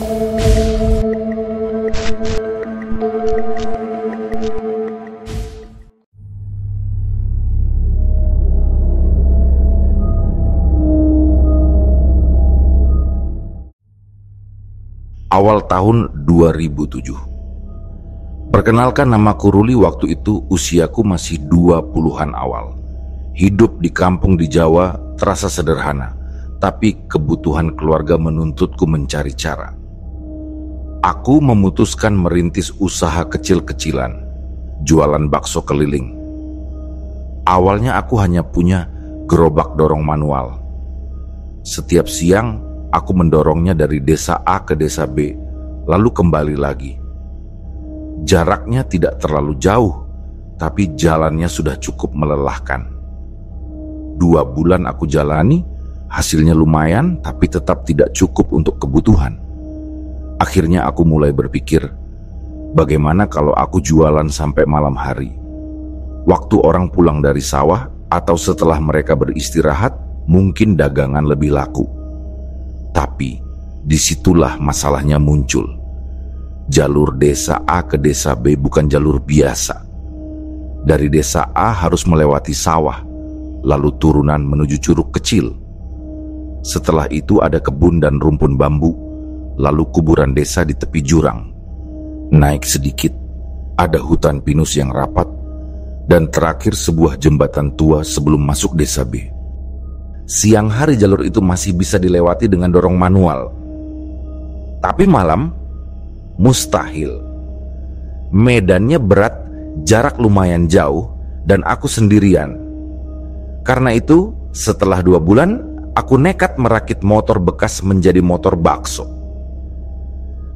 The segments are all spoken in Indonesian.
Awal tahun 2007. Perkenalkan, namaku Ruli. Waktu itu usiaku masih 20-an awal. Hidup di kampung di Jawa terasa sederhana, tapi kebutuhan keluarga menuntutku mencari cara. Aku memutuskan merintis usaha kecil-kecilan, jualan bakso keliling. Awalnya aku hanya punya gerobak dorong manual. Setiap siang aku mendorongnya dari desa A ke desa B, lalu kembali lagi. Jaraknya tidak terlalu jauh, tapi jalannya sudah cukup melelahkan. 2 bulan aku jalani, hasilnya lumayan, tapi tetap tidak cukup untuk kebutuhan. Akhirnya aku mulai berpikir, bagaimana kalau aku jualan sampai malam hari? Waktu orang pulang dari sawah atau setelah mereka beristirahat, mungkin dagangan lebih laku. Tapi disitulah masalahnya muncul. Jalur desa A ke desa B bukan jalur biasa. Dari desa A harus melewati sawah, lalu turunan menuju curug kecil. Setelah itu ada kebun dan rumpun bambu, lalu kuburan desa di tepi jurang. Naik sedikit, ada hutan pinus yang rapat, dan terakhir sebuah jembatan tua sebelum masuk desa B. Siang hari jalur itu masih bisa dilewati dengan dorong manual. Tapi malam, mustahil. Medannya berat, jarak lumayan jauh, dan aku sendirian. Karena itu, setelah 2 bulan, aku nekat merakit motor bekas menjadi motor bakso.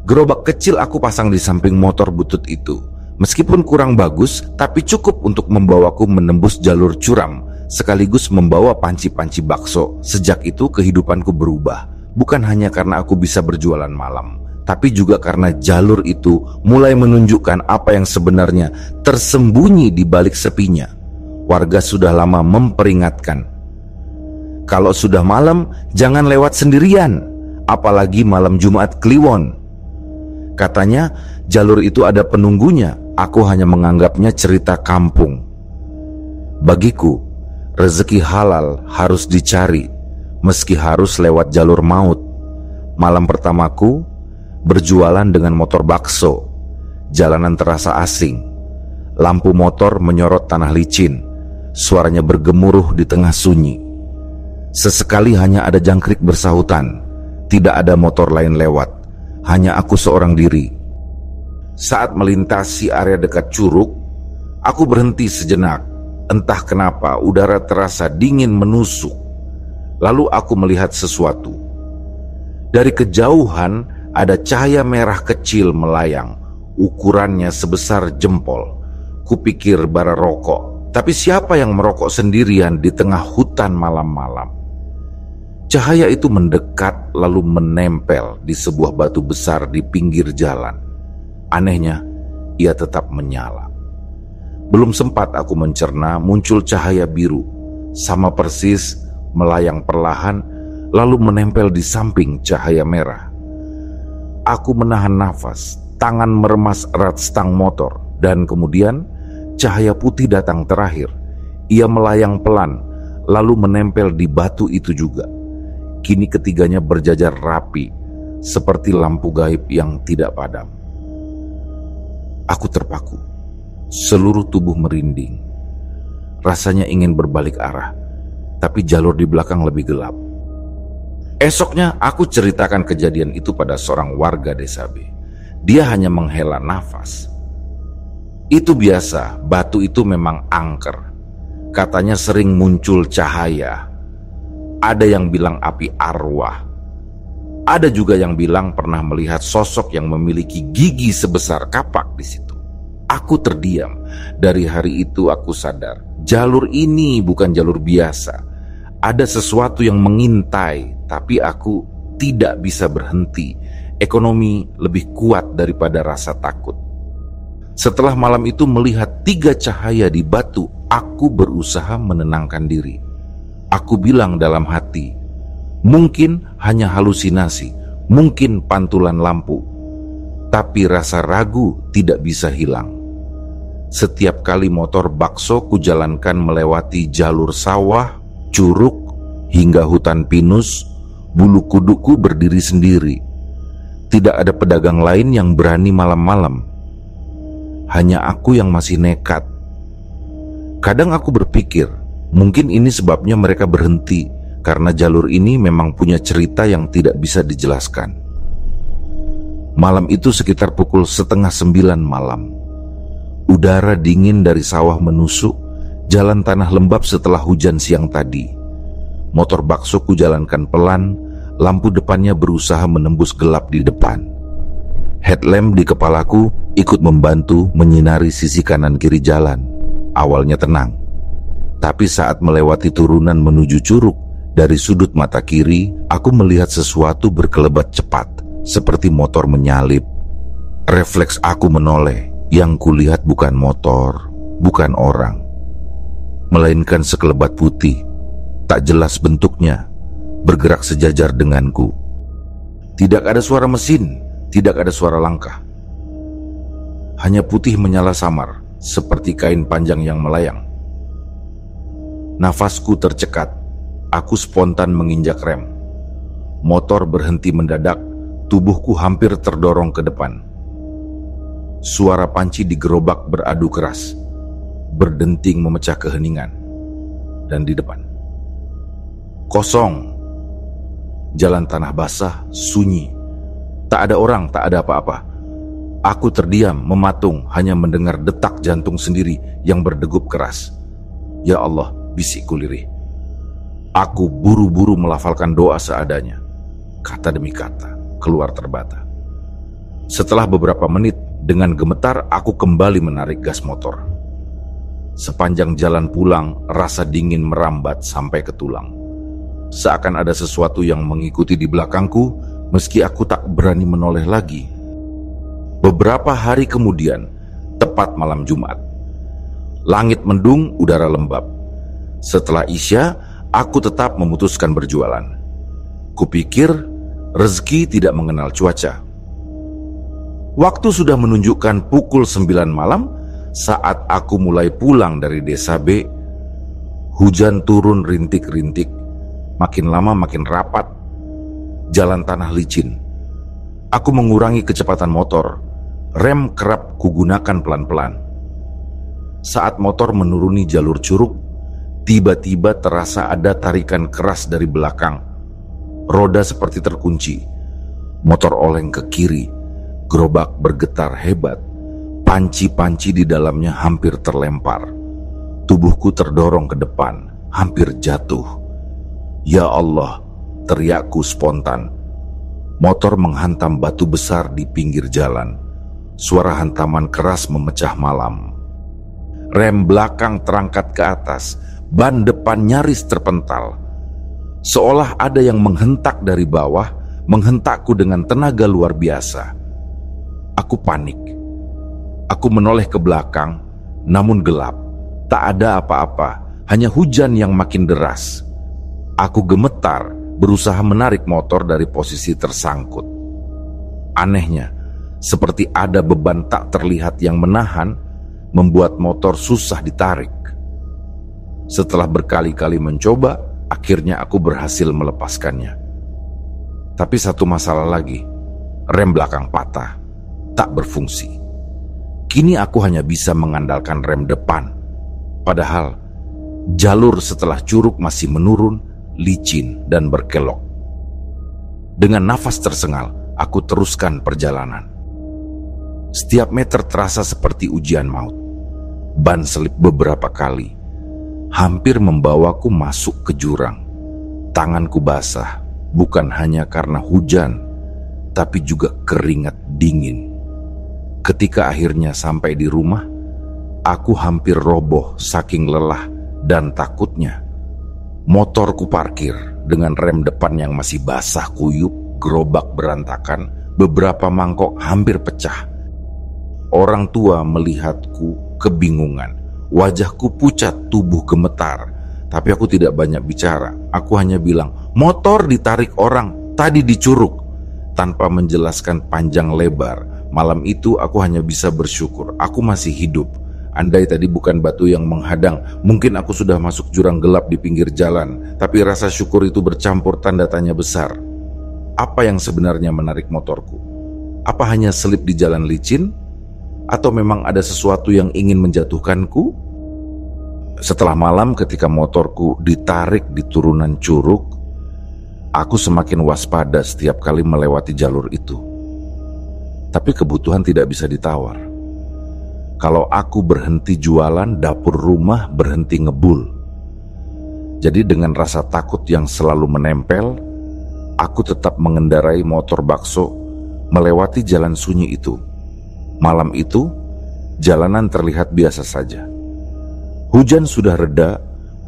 Gerobak kecil aku pasang di samping motor butut itu. Meskipun kurang bagus, tapi cukup untuk membawaku menembus jalur curam, sekaligus membawa panci-panci bakso. Sejak itu kehidupanku berubah, bukan hanya karena aku bisa berjualan malam, tapi juga karena jalur itu mulai menunjukkan apa yang sebenarnya tersembunyi di balik sepinya. Warga sudah lama memperingatkan, kalau sudah malam jangan lewat sendirian, apalagi malam Jumat Kliwon. Katanya jalur itu ada penunggunya. Aku hanya menganggapnya cerita kampung. Bagiku, rezeki halal harus dicari, meski harus lewat jalur maut. Malam pertamaku berjualan dengan motor bakso. Jalanan terasa asing. Lampu motor menyorot tanah licin. Suaranya bergemuruh di tengah sunyi. Sesekali hanya ada jangkrik bersahutan. Tidak ada motor lain lewat. Hanya aku seorang diri. Saat melintasi area dekat curug, aku berhenti sejenak. Entah kenapa udara terasa dingin menusuk. Lalu aku melihat sesuatu. Dari kejauhan ada cahaya merah kecil melayang. Ukurannya sebesar jempol. Kupikir bara rokok. Tapi siapa yang merokok sendirian di tengah hutan malam-malam? Cahaya itu mendekat lalu menempel di sebuah batu besar di pinggir jalan. Anehnya, ia tetap menyala. Belum sempat aku mencerna, muncul cahaya biru, sama persis melayang perlahan, lalu menempel di samping cahaya merah. Aku menahan nafas, tangan meremas erat stang motor, dan kemudian cahaya putih datang terakhir. Ia melayang pelan, lalu menempel di batu itu juga. Kini ketiganya berjajar rapi, seperti lampu gaib yang tidak padam. Aku terpaku, seluruh tubuh merinding. Rasanya ingin berbalik arah, tapi jalur di belakang lebih gelap. Esoknya aku ceritakan kejadian itu pada seorang warga desa B. Dia hanya menghela nafas. Itu biasa, batu itu memang angker. Katanya sering muncul cahaya. Ada yang bilang api arwah. Ada juga yang bilang pernah melihat sosok yang memiliki gigi sebesar kapak di situ. Aku terdiam. Dari hari itu aku sadar, jalur ini bukan jalur biasa. Ada sesuatu yang mengintai, tapi aku tidak bisa berhenti. Ekonomi lebih kuat daripada rasa takut. Setelah malam itu melihat 3 cahaya di batu, aku berusaha menenangkan diri. Aku bilang dalam hati, mungkin hanya halusinasi, mungkin pantulan lampu, tapi rasa ragu tidak bisa hilang. Setiap kali motor bakso kujalankan melewati jalur sawah, curug, hingga hutan pinus, bulu kuduku berdiri sendiri. Tidak ada pedagang lain yang berani malam-malam. Hanya aku yang masih nekat. Kadang aku berpikir, mungkin ini sebabnya mereka berhenti, karena jalur ini memang punya cerita yang tidak bisa dijelaskan. Malam itu sekitar pukul 8:30 malam. Udara dingin dari sawah menusuk, jalan tanah lembab setelah hujan siang tadi. Motor bakso kujalankan pelan, lampu depannya berusaha menembus gelap di depan. Headlamp di kepalaku ikut membantu menyinari sisi kanan kiri jalan. Awalnya tenang, tapi saat melewati turunan menuju curug, dari sudut mata kiri, aku melihat sesuatu berkelebat cepat, seperti motor menyalip. Refleks aku menoleh, yang kulihat bukan motor, bukan orang, melainkan sekelebat putih, tak jelas bentuknya, bergerak sejajar denganku. Tidak ada suara mesin, tidak ada suara langkah. Hanya putih menyala samar, seperti kain panjang yang melayang. Nafasku tercekat, aku spontan menginjak rem. Motor berhenti mendadak, tubuhku hampir terdorong ke depan. Suara panci di gerobak beradu keras, berdenting memecah keheningan. Dan di depan, kosong. Jalan tanah basah, sunyi. Tak ada orang, tak ada apa-apa. Aku terdiam, mematung, hanya mendengar detak jantung sendiri yang berdegup keras. Ya Allah, bisikku lirih. Aku buru-buru melafalkan doa seadanya. Kata demi kata, keluar terbata. Setelah beberapa menit, dengan gemetar aku kembali menarik gas motor. Sepanjang jalan pulang, rasa dingin merambat sampai ke tulang. Seakan ada sesuatu yang mengikuti di belakangku, meski aku tak berani menoleh lagi. Beberapa hari kemudian, tepat malam Jumat, langit mendung, udara lembab. Setelah Isya, aku tetap memutuskan berjualan. Kupikir rezeki tidak mengenal cuaca. Waktu sudah menunjukkan pukul 9 malam saat aku mulai pulang dari desa B. Hujan turun rintik-rintik. Makin lama makin rapat. Jalan tanah licin. Aku mengurangi kecepatan motor. Rem kerap kugunakan pelan-pelan. Saat motor menuruni jalur curug, tiba-tiba terasa ada tarikan keras dari belakang. Roda seperti terkunci. Motor oleng ke kiri. Gerobak bergetar hebat. Panci-panci di dalamnya hampir terlempar. Tubuhku terdorong ke depan, hampir jatuh. Ya Allah, teriakku spontan. Motor menghantam batu besar di pinggir jalan. Suara hantaman keras memecah malam. Rem belakang terangkat ke atas, ban depan nyaris terpental. Seolah ada yang menghentak dari bawah, menghentakku dengan tenaga luar biasa. Aku panik. Aku menoleh ke belakang, namun gelap. Tak ada apa-apa, hanya hujan yang makin deras. Aku gemetar, berusaha menarik motor dari posisi tersangkut. Anehnya, seperti ada beban tak terlihat yang menahan, membuat motor susah ditarik. Setelah berkali-kali mencoba, akhirnya aku berhasil melepaskannya. Tapi satu masalah lagi, rem belakang patah, tak berfungsi. Kini aku hanya bisa mengandalkan rem depan. Padahal, jalur setelah curug masih menurun, licin dan berkelok. Dengan nafas tersengal, aku teruskan perjalanan. Setiap meter terasa seperti ujian maut. Ban selip beberapa kali, hampir membawaku masuk ke jurang. Tanganku basah, bukan hanya karena hujan, tapi juga keringat dingin. Ketika akhirnya sampai di rumah, aku hampir roboh saking lelah dan takutnya. Motorku parkir dengan rem depan yang masih basah kuyup, gerobak berantakan, beberapa mangkok hampir pecah. Orang tua melihatku kebingungan. Wajahku pucat, tubuh gemetar. Tapi aku tidak banyak bicara. Aku hanya bilang, motor ditarik orang, tadi di curug. tanpa menjelaskan panjang lebar. Malam itu aku hanya bisa bersyukur aku masih hidup. Andai tadi bukan batu yang menghadang, mungkin aku sudah masuk jurang gelap di pinggir jalan. Tapi rasa syukur itu bercampur tanda tanya besar. Apa yang sebenarnya menarik motorku? Apa hanya selip di jalan licin? Atau memang ada sesuatu yang ingin menjatuhkanku? Setelah malam ketika motorku ditarik di turunan curug, aku semakin waspada setiap kali melewati jalur itu. Tapi kebutuhan tidak bisa ditawar. Kalau aku berhenti jualan, dapur rumah berhenti ngebul. Jadi dengan rasa takut yang selalu menempel, aku tetap mengendarai motor bakso melewati jalan sunyi itu. Malam itu, jalanan terlihat biasa saja. Hujan sudah reda,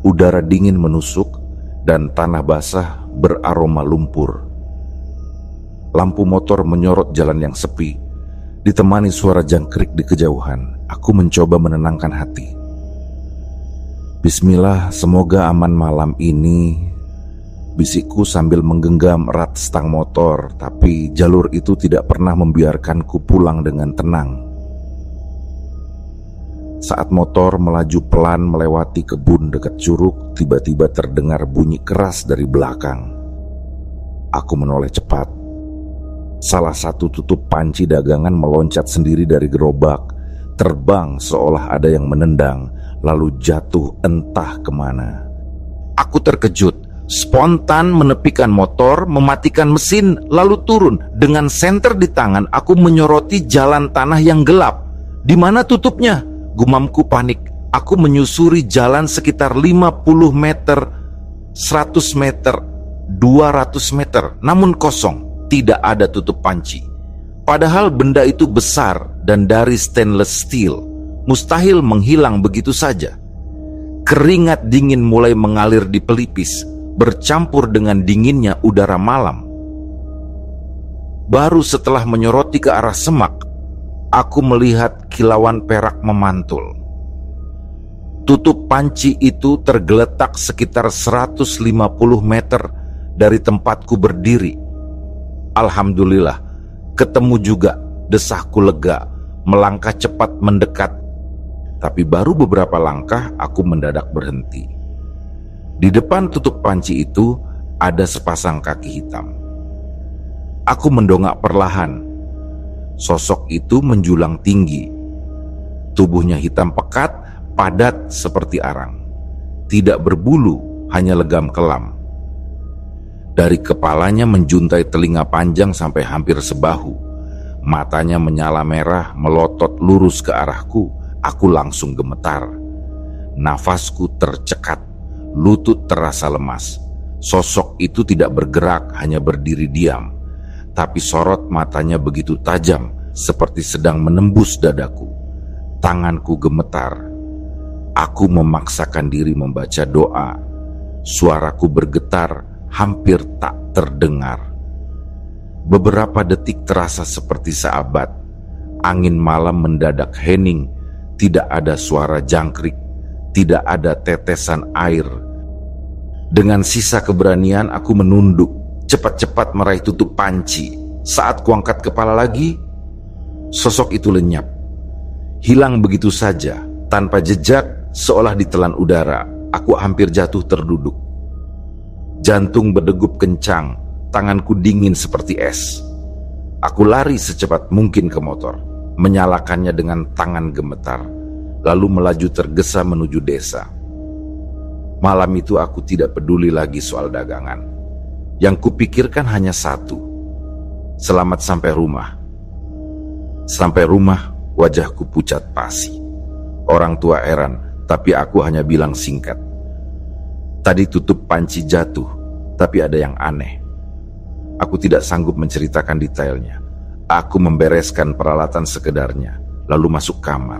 udara dingin menusuk, dan tanah basah beraroma lumpur. Lampu motor menyorot jalan yang sepi, ditemani suara jangkrik di kejauhan. Aku mencoba menenangkan hati. Bismillah, semoga aman malam ini, bisikku sambil menggenggam erat stang motor. Tapi jalur itu tidak pernah membiarkanku pulang dengan tenang. Saat motor melaju pelan melewati kebun dekat curug, tiba-tiba terdengar bunyi keras dari belakang. Aku menoleh cepat. Salah satu tutup panci dagangan meloncat sendiri dari gerobak, terbang seolah ada yang menendang, lalu jatuh entah kemana. Aku terkejut, spontan menepikan motor, mematikan mesin, lalu turun. Dengan senter di tangan, aku menyoroti jalan tanah yang gelap. Di mana tutupnya? Gumamku panik. Aku menyusuri jalan sekitar 50 meter, 100 meter, 200 meter, namun kosong, tidak ada tutup panci. Padahal benda itu besar dan dari stainless steel, mustahil menghilang begitu saja. Keringat dingin mulai mengalir di pelipis, bercampur dengan dinginnya udara malam. Baru setelah menyoroti ke arah semak, aku melihat kilauan perak memantul. Tutup panci itu tergeletak sekitar 150 meter dari tempatku berdiri. Alhamdulillah, ketemu juga, desahku lega, melangkah cepat mendekat. Tapi baru beberapa langkah aku mendadak berhenti. Di depan tutup panci itu ada sepasang kaki hitam. Aku mendongak perlahan. Sosok itu menjulang tinggi. Tubuhnya hitam pekat, padat seperti arang. Tidak berbulu, hanya legam kelam. Dari kepalanya menjuntai telinga panjang sampai hampir sebahu. Matanya menyala merah, melotot lurus ke arahku. Aku langsung gemetar. Nafasku tercekat, lutut terasa lemas. Sosok itu tidak bergerak, hanya berdiri diam. Tapi sorot matanya begitu tajam, seperti sedang menembus dadaku. Tanganku gemetar. Aku memaksakan diri membaca doa. Suaraku bergetar, hampir tak terdengar. Beberapa detik terasa seperti seabad. Angin malam mendadak hening. Tidak ada suara jangkrik, tidak ada tetesan air. Dengan sisa keberanian aku menunduk, cepat-cepat meraih tutup panci. Saat kuangkat kepala lagi, sosok itu lenyap. Hilang begitu saja, tanpa jejak, seolah ditelan udara. Aku hampir jatuh terduduk. Jantung berdegup kencang, tanganku dingin seperti es. Aku lari secepat mungkin ke motor, menyalakannya dengan tangan gemetar, lalu melaju tergesa menuju desa. Malam itu aku tidak peduli lagi soal dagangan. Yang kupikirkan hanya satu, selamat sampai rumah. Sampai rumah, wajahku pucat pasi. Orang tua heran, tapi aku hanya bilang singkat. Tadi tutup panci jatuh, tapi ada yang aneh. Aku tidak sanggup menceritakan detailnya. Aku membereskan peralatan sekedarnya, lalu masuk kamar.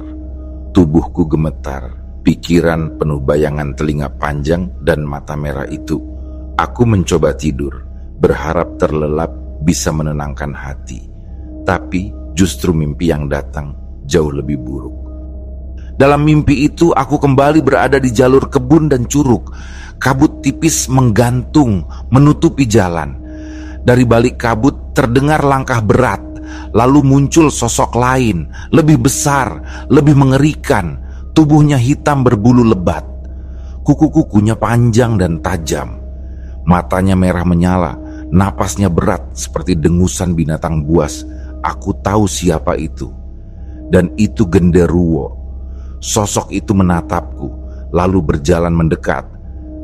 Tubuhku gemetar, pikiran penuh bayangan telinga panjang dan mata merah itu. Aku mencoba tidur, berharap terlelap bisa menenangkan hati. Tapi justru mimpi yang datang jauh lebih buruk. Dalam mimpi itu aku kembali berada di jalur kebun dan curug. Kabut tipis menggantung, menutupi jalan. Dari balik kabut Terdengar langkah berat, lalu muncul sosok lain, lebih besar, lebih mengerikan. Tubuhnya hitam berbulu lebat. Kuku-kukunya panjang dan tajam. Matanya merah menyala, napasnya berat seperti dengusan binatang buas. Aku tahu siapa itu. Dan itu Genderuwo. Sosok itu menatapku, lalu berjalan mendekat.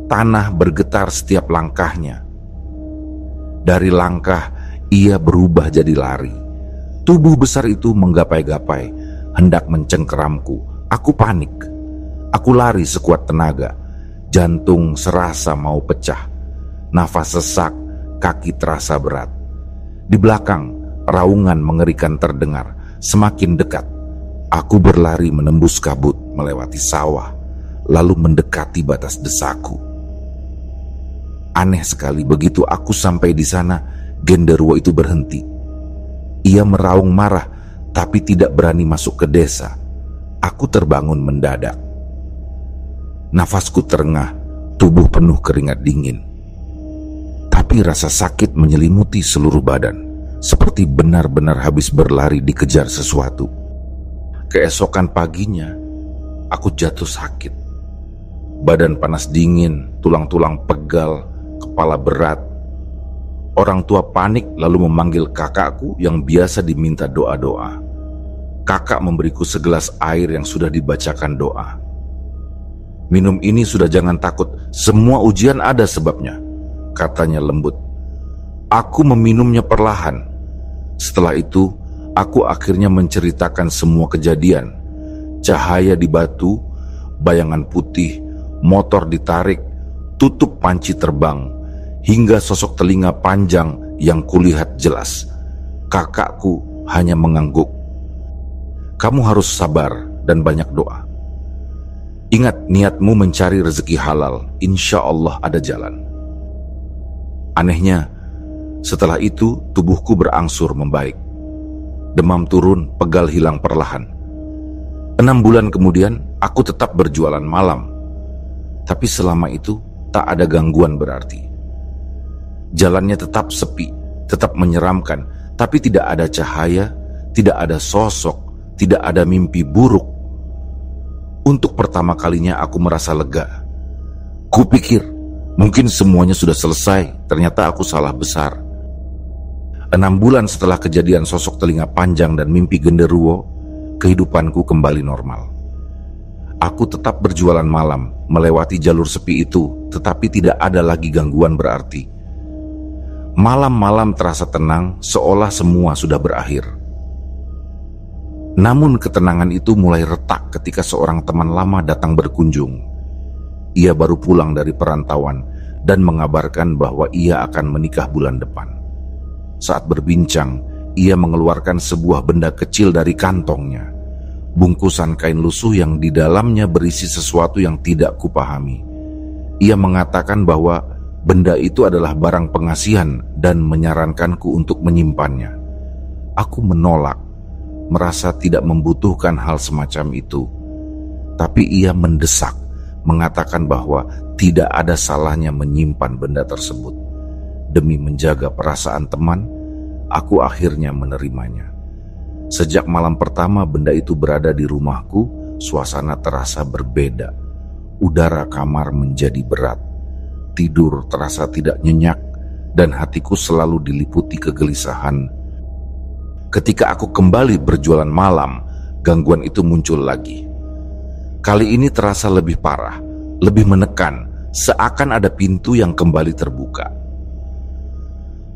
Tanah bergetar setiap langkahnya. Dari langkah, ia berubah jadi lari. Tubuh besar itu menggapai-gapai, hendak mencengkeramku. Aku panik. Aku lari sekuat tenaga. Jantung serasa mau pecah. Nafas sesak, kaki terasa berat. Di belakang, raungan mengerikan terdengar. Semakin dekat, aku berlari menembus kabut, melewati sawah, lalu mendekati batas desaku. Aneh sekali, begitu aku sampai di sana, Genderuwo itu berhenti. Ia meraung marah, tapi tidak berani masuk ke desa. Aku terbangun mendadak. Nafasku terengah, tubuh penuh keringat dingin. Tapi rasa sakit menyelimuti seluruh badan, seperti benar-benar habis berlari dikejar sesuatu. Keesokan paginya, aku jatuh sakit. Badan panas dingin, tulang-tulang pegal, kepala berat. Orang tua panik lalu memanggil kakakku yang biasa diminta doa-doa. Kakak memberiku segelas air yang sudah dibacakan doa. Minum ini, sudah, jangan takut, semua ujian ada sebabnya, katanya lembut. Aku meminumnya perlahan. Setelah itu, aku akhirnya menceritakan semua kejadian. Cahaya di batu, bayangan putih, motor ditarik, tutup panci terbang, hingga sosok telinga panjang yang kulihat jelas. Kakakku hanya mengangguk. Kamu harus sabar dan banyak doa. Ingat niatmu mencari rezeki halal, insya Allah ada jalan. Anehnya, setelah itu tubuhku berangsur membaik. Demam turun, pegal hilang perlahan. 6 bulan kemudian, aku tetap berjualan malam. Tapi selama itu, tak ada gangguan berarti. Jalannya tetap sepi, tetap menyeramkan, tapi tidak ada cahaya, tidak ada sosok, tidak ada mimpi buruk. Untuk pertama kalinya aku merasa lega. Kupikir mungkin semuanya sudah selesai, ternyata aku salah besar. 6 bulan setelah kejadian sosok telinga panjang dan mimpi Genderuwo, kehidupanku kembali normal. Aku tetap berjualan malam, melewati jalur sepi itu, tetapi tidak ada lagi gangguan berarti. Malam-malam terasa tenang, seolah semua sudah berakhir. Namun ketenangan itu mulai retak ketika seorang teman lama datang berkunjung. Ia baru pulang dari perantauan dan mengabarkan bahwa ia akan menikah bulan depan. Saat berbincang, ia mengeluarkan sebuah benda kecil dari kantongnya. Bungkusan kain lusuh yang di dalamnya berisi sesuatu yang tidak kupahami. Ia mengatakan bahwa benda itu adalah barang pengasihan dan menyarankanku untuk menyimpannya. Aku menolak, merasa tidak membutuhkan hal semacam itu. Tapi ia mendesak, mengatakan bahwa tidak ada salahnya menyimpan benda tersebut. Demi menjaga perasaan teman, aku akhirnya menerimanya. Sejak malam pertama benda itu berada di rumahku, suasana terasa berbeda. Udara kamar menjadi berat. Tidur terasa tidak nyenyak, dan hatiku selalu diliputi kegelisahan. Ketika aku kembali berjualan malam, gangguan itu muncul lagi. Kali ini terasa lebih parah, lebih menekan, seakan ada pintu yang kembali terbuka.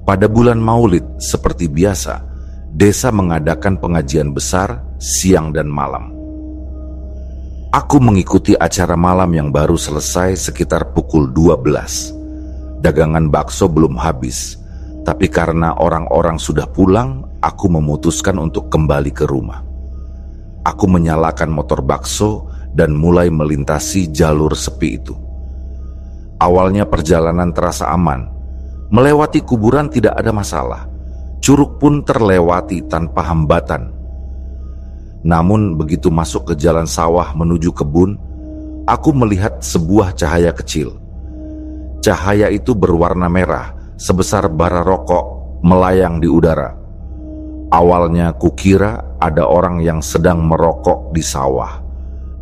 Pada bulan Maulid, seperti biasa, desa mengadakan pengajian besar siang dan malam. Aku mengikuti acara malam yang baru selesai sekitar pukul 12. Dagangan bakso belum habis, tapi karena orang-orang sudah pulang, aku memutuskan untuk kembali ke rumah. Aku menyalakan motor bakso dan mulai melintasi jalur sepi itu. Awalnya perjalanan terasa aman. Melewati kuburan tidak ada masalah. Curug pun terlewati tanpa hambatan. Namun begitu masuk ke jalan sawah menuju kebun, aku melihat sebuah cahaya kecil. Cahaya itu berwarna merah, sebesar bara rokok, melayang di udara. Awalnya kukira ada orang yang sedang merokok di sawah.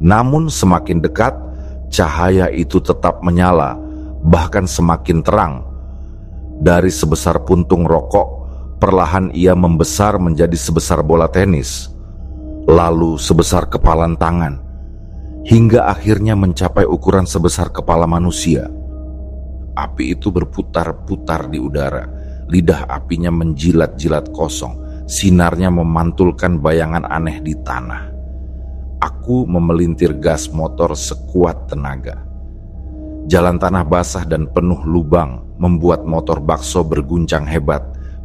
Namun semakin dekat, cahaya itu tetap menyala, bahkan semakin terang. Dari sebesar puntung rokok, perlahan ia membesar menjadi sebesar bola tenis, lalu sebesar kepalan tangan, hingga akhirnya mencapai ukuran sebesar kepala manusia. Api itu berputar-putar di udara, lidah apinya menjilat-jilat kosong, sinarnya memantulkan bayangan aneh di tanah. Aku memelintir gas motor sekuat tenaga. Jalan tanah basah dan penuh lubang membuat motor bakso berguncang hebat.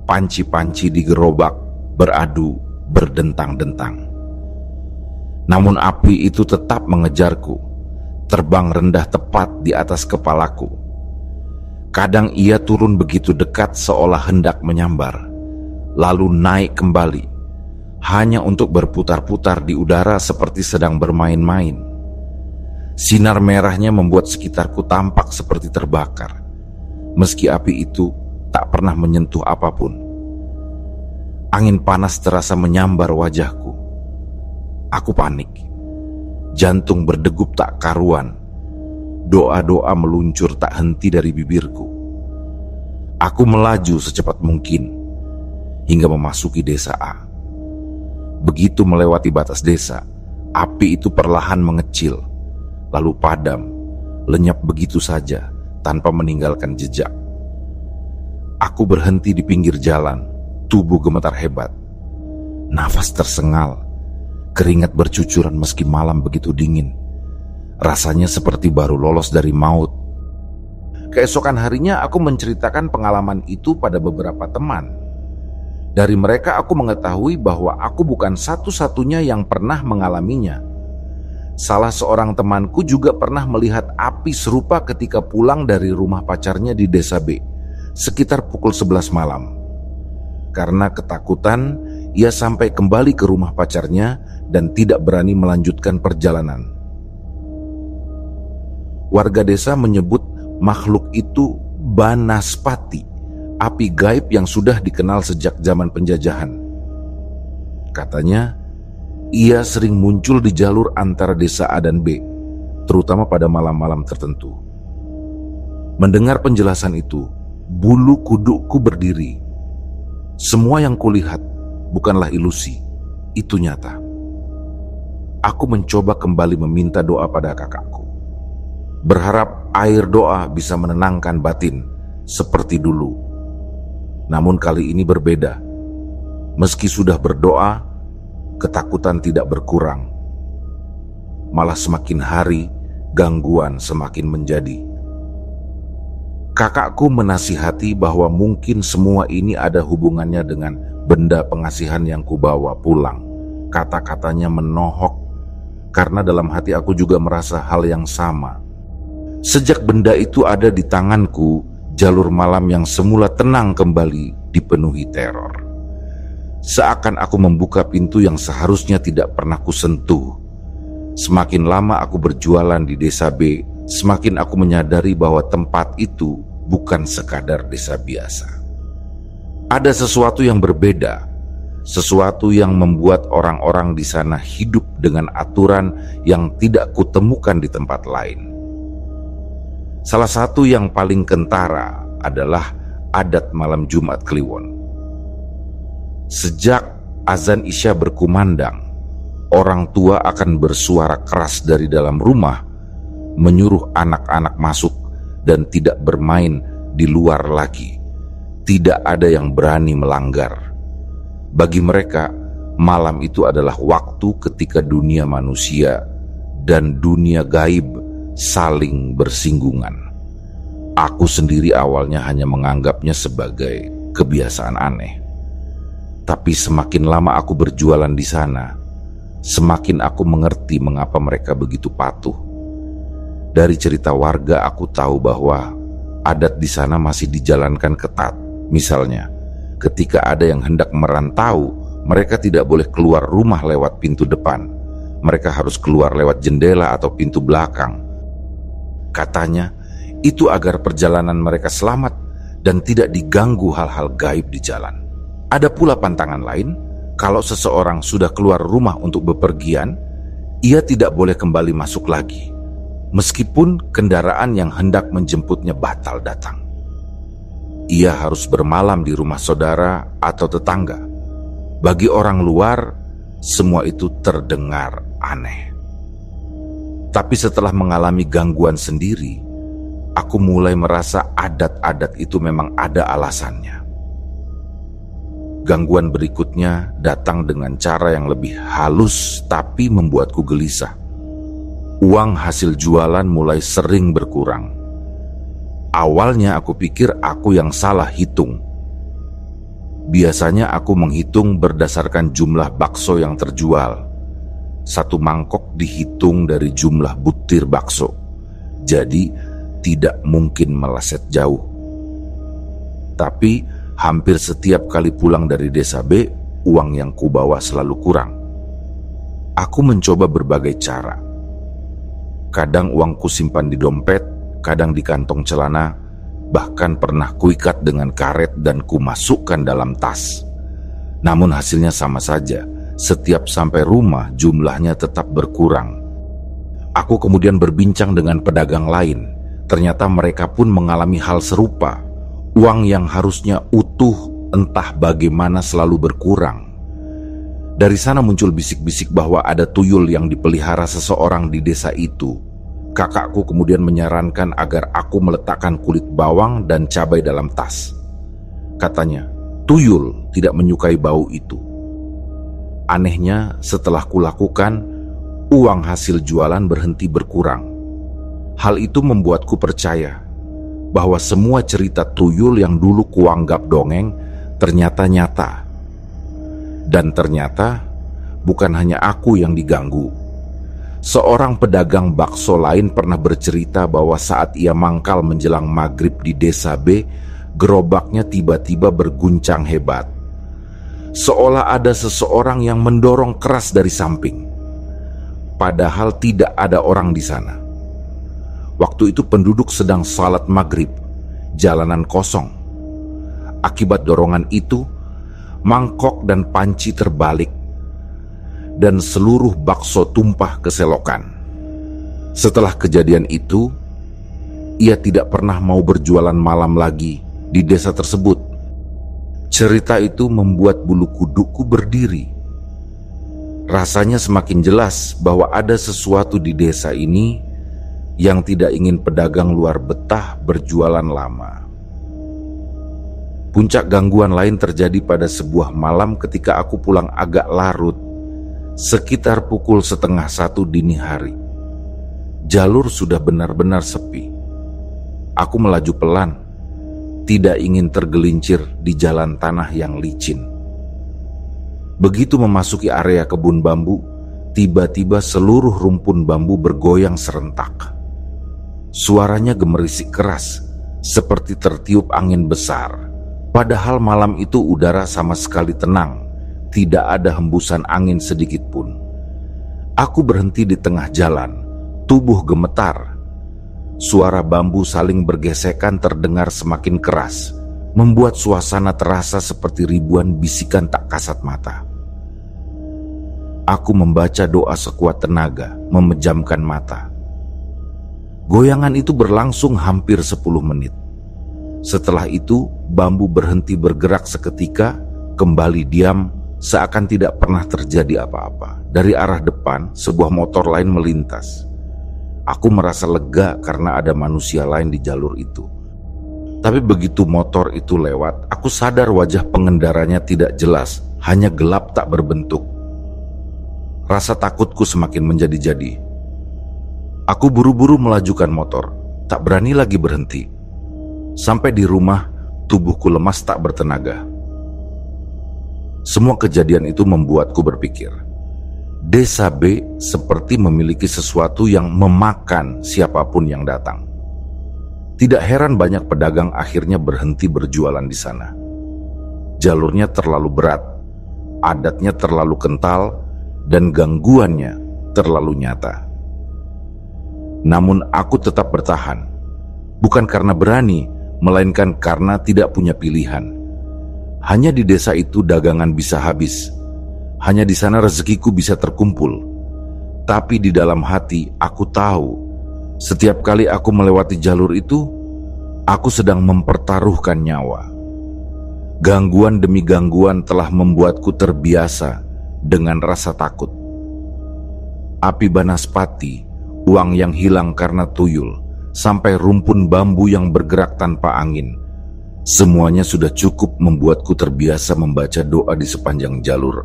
Panci-panci digerobak, beradu, berdentang-dentang. Namun api itu tetap mengejarku, terbang rendah tepat di atas kepalaku. Kadang ia turun begitu dekat seolah hendak menyambar, lalu naik kembali, hanya untuk berputar-putar di udara seperti sedang bermain-main. Sinar merahnya membuat sekitarku tampak seperti terbakar, meski api itu tak pernah menyentuh apapun. Angin panas terasa menyambar wajahku. Aku panik. Jantung berdegup tak karuan. Doa-doa meluncur tak henti dari bibirku. Aku melaju secepat mungkin hingga memasuki desa A. Begitu melewati batas desa, api itu perlahan mengecil, lalu padam, lenyap begitu saja tanpa meninggalkan jejak. Aku berhenti di pinggir jalan, tubuh gemetar hebat. Nafas tersengal, keringat bercucuran meski malam begitu dingin. Rasanya seperti baru lolos dari maut. Keesokan harinya aku menceritakan pengalaman itu pada beberapa teman. Dari mereka aku mengetahui bahwa aku bukan satu-satunya yang pernah mengalaminya. Salah seorang temanku juga pernah melihat api serupa ketika pulang dari rumah pacarnya di desa B, sekitar pukul 11 malam. Karena ketakutan, ia sampai kembali ke rumah pacarnya dan tidak berani melanjutkan perjalanan. Warga desa menyebut makhluk itu Banaspati, api gaib yang sudah dikenal sejak zaman penjajahan. Katanya, ia sering muncul di jalur antara desa A dan B, terutama pada malam-malam tertentu. Mendengar penjelasan itu, bulu kudukku berdiri. Semua yang kulihat bukanlah ilusi, itu nyata. Aku mencoba kembali meminta doa pada kakakku, berharap air doa bisa menenangkan batin seperti dulu. Namun kali ini berbeda. Meski sudah berdoa, ketakutan tidak berkurang. Malah semakin hari, gangguan semakin menjadi. Kakakku menasihati bahwa mungkin semua ini ada hubungannya dengan benda pengasihan yang kubawa pulang. Kata-katanya menohok, karena dalam hati aku juga merasa hal yang sama. Sejak benda itu ada di tanganku, jalur malam yang semula tenang kembali dipenuhi teror. Seakan aku membuka pintu yang seharusnya tidak pernah kusentuh. Semakin lama aku berjualan di desa B, semakin aku menyadari bahwa tempat itu bukan sekadar desa biasa. Ada sesuatu yang berbeda, sesuatu yang membuat orang-orang di sana hidup dengan aturan yang tidak kutemukan di tempat lain. Salah satu yang paling kentara adalah adat malam Jumat Kliwon. Sejak azan Isya berkumandang, orang tua akan bersuara keras dari dalam rumah, menyuruh anak-anak masuk dan tidak bermain di luar lagi. Tidak ada yang berani melanggar. Bagi mereka, malam itu adalah waktu ketika dunia manusia dan dunia gaib saling bersinggungan. Aku sendiri awalnya hanya menganggapnya sebagai kebiasaan aneh. Tapi semakin lama aku berjualan di sana, semakin aku mengerti mengapa mereka begitu patuh. Dari cerita warga aku tahu bahwa adat di sana masih dijalankan ketat. Misalnya, ketika ada yang hendak merantau, mereka tidak boleh keluar rumah lewat pintu depan. Mereka harus keluar lewat jendela atau pintu belakang. Katanya, itu agar perjalanan mereka selamat dan tidak diganggu hal-hal gaib di jalan. Ada pula pantangan lain, kalau seseorang sudah keluar rumah untuk bepergian, ia tidak boleh kembali masuk lagi, meskipun kendaraan yang hendak menjemputnya batal datang. Ia harus bermalam di rumah saudara atau tetangga. Bagi orang luar, semua itu terdengar aneh. Tapi setelah mengalami gangguan sendiri, aku mulai merasa adat-adat itu memang ada alasannya. Gangguan berikutnya datang dengan cara yang lebih halus tapi membuatku gelisah. Uang hasil jualan mulai sering berkurang. Awalnya aku pikir aku yang salah hitung. Biasanya aku menghitung berdasarkan jumlah bakso yang terjual. Satu mangkok dihitung dari jumlah butir bakso. Jadi tidak mungkin meleset jauh. Tapi hampir setiap kali pulang dari desa B, uang yang kubawa selalu kurang. Aku mencoba berbagai cara. Kadang uangku simpan di dompet, kadang di kantong celana, bahkan pernah kuikat dengan karet dan kumasukkan dalam tas. Namun hasilnya sama saja, setiap sampai rumah jumlahnya tetap berkurang. Aku kemudian berbincang dengan pedagang lain. Ternyata mereka pun mengalami hal serupa. Uang yang harusnya utuh entah bagaimana selalu berkurang. Dari sana muncul bisik-bisik bahwa ada tuyul yang dipelihara seseorang di desa itu. Kakakku kemudian menyarankan agar aku meletakkan kulit bawang dan cabai dalam tas. Katanya, tuyul tidak menyukai bau itu. Anehnya, setelah kulakukan, uang hasil jualan berhenti berkurang. Hal itu membuatku percaya bahwa semua cerita tuyul yang dulu kuanggap dongeng ternyata nyata. Dan ternyata bukan hanya aku yang diganggu. Seorang pedagang bakso lain pernah bercerita bahwa saat ia mangkal menjelang maghrib di desa B, gerobaknya tiba-tiba berguncang hebat. Seolah ada seseorang yang mendorong keras dari samping. Padahal tidak ada orang di sana. Waktu itu penduduk sedang salat maghrib, jalanan kosong. Akibat dorongan itu, mangkok dan panci terbalik, dan seluruh bakso tumpah ke selokan. Setelah kejadian itu, ia tidak pernah mau berjualan malam lagi di desa tersebut. Cerita itu membuat bulu kuduku berdiri. Rasanya semakin jelas bahwa ada sesuatu di desa ini yang tidak ingin pedagang luar betah berjualan lama. Puncak gangguan lain terjadi pada sebuah malam ketika aku pulang agak larut, sekitar pukul 12:30 dini hari. Jalur sudah benar-benar sepi. Aku melaju pelan, tidak ingin tergelincir di jalan tanah yang licin. Begitu memasuki area kebun bambu, tiba-tiba seluruh rumpun bambu bergoyang serentak. Suaranya gemerisik keras, seperti tertiup angin besar. Padahal malam itu udara sama sekali tenang, tidak ada hembusan angin sedikit pun. Aku berhenti di tengah jalan, tubuh gemetar. Suara bambu saling bergesekan terdengar semakin keras, membuat suasana terasa seperti ribuan bisikan tak kasat mata. Aku membaca doa sekuat tenaga, memejamkan mata. Goyangan itu berlangsung hampir 10 menit. Setelah itu, bambu berhenti bergerak seketika, kembali diam, seakan tidak pernah terjadi apa-apa. Dari arah depan, sebuah motor lain melintas. Aku merasa lega karena ada manusia lain di jalur itu. Tapi begitu motor itu lewat, aku sadar wajah pengendaranya tidak jelas, hanya gelap tak berbentuk. Rasa takutku semakin menjadi-jadi. Aku buru-buru melajukan motor, tak berani lagi berhenti. Sampai di rumah, tubuhku lemas tak bertenaga. Semua kejadian itu membuatku berpikir, desa B seperti memiliki sesuatu yang memakan siapapun yang datang. Tidak heran banyak pedagang akhirnya berhenti berjualan di sana. Jalurnya terlalu berat, adatnya terlalu kental, dan gangguannya terlalu nyata. Namun aku tetap bertahan, bukan karena berani, melainkan karena tidak punya pilihan. Hanya di desa itu dagangan bisa habis. Hanya di sana rezekiku bisa terkumpul. Tapi di dalam hati aku tahu, setiap kali aku melewati jalur itu, aku sedang mempertaruhkan nyawa. Gangguan demi gangguan telah membuatku terbiasa dengan rasa takut. Api banaspati, uang yang hilang karena tuyul, sampai rumpun bambu yang bergerak tanpa angin. Semuanya sudah cukup membuatku terbiasa membaca doa di sepanjang jalur.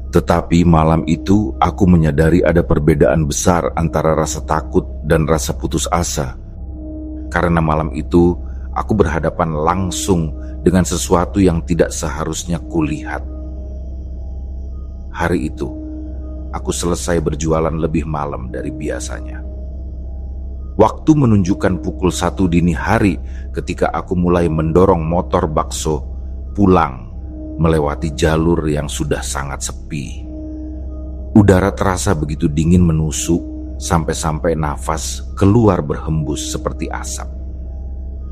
Tetapi malam itu aku menyadari ada perbedaan besar antara rasa takut dan rasa putus asa. Karena malam itu aku berhadapan langsung dengan sesuatu yang tidak seharusnya kulihat. Hari itu, aku selesai berjualan lebih malam dari biasanya. Waktu menunjukkan pukul 1 dini hari ketika aku mulai mendorong motor bakso pulang melewati jalur yang sudah sangat sepi. Udara terasa begitu dingin menusuk sampai-sampai nafas keluar berhembus seperti asap.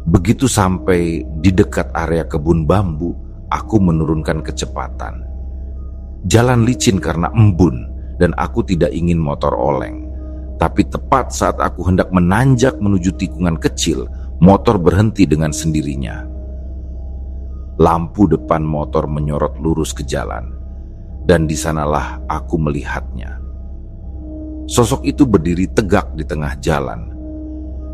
Begitu sampai di dekat area kebun bambu, aku menurunkan kecepatan. Jalan licin karena embun dan aku tidak ingin motor oleng. Tapi tepat saat aku hendak menanjak menuju tikungan kecil, motor berhenti dengan sendirinya. Lampu depan motor menyorot lurus ke jalan, dan di sanalah aku melihatnya. Sosok itu berdiri tegak di tengah jalan,